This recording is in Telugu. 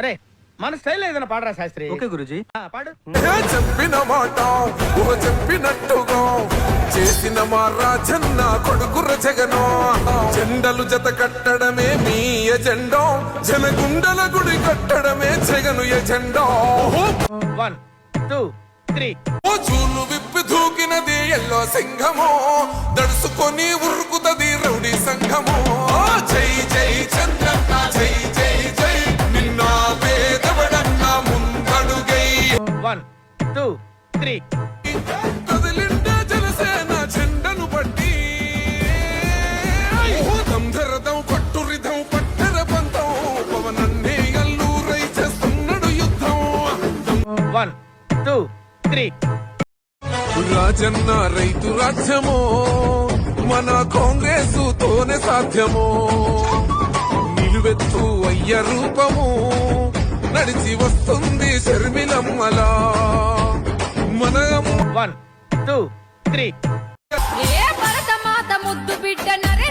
అరే మన స్టైల్ ఏదైనా పాడరా శాస్త్రి. ఓకే గురుజీ. పాడు. చెప్పిన మాట చెప్పినట్టుగా చేసిన మా రాజన్న కొడుకుర జగనో జెండలు జత కట్టడమే మీ ఎజెండో జనగుండల గుడి కట్టడమే జగను ఎజెండో 1 2 3 జూలు విప్పి దూకినది ఎల్లో సింహమో దడుసుకొని ఉరుకుతది రౌడీ సంఘమో జై జై చంద్రన్న జై జై జై నిన్న పేదవడన్న ముందడుగై 1 2 3 కదిలిండే జనసేన జెండను బట్టి దంధరదం కొట్టురిదం పట్టర పంతం పవనన్నే అల్లూరై చేస్తున్నాడు యుద్ధం 1 2 3 రాజన్న రైతు రాజ్యమో మన కాంగ్రెస్ తోనే సాధ్యమో నిలువెత్తు అయ్య రూపము నడిచి వస్తుంది శర్మిలమ్మలా మన 1 2 3 ఏ భరతమాత ముద్దు బిడ్డ నరే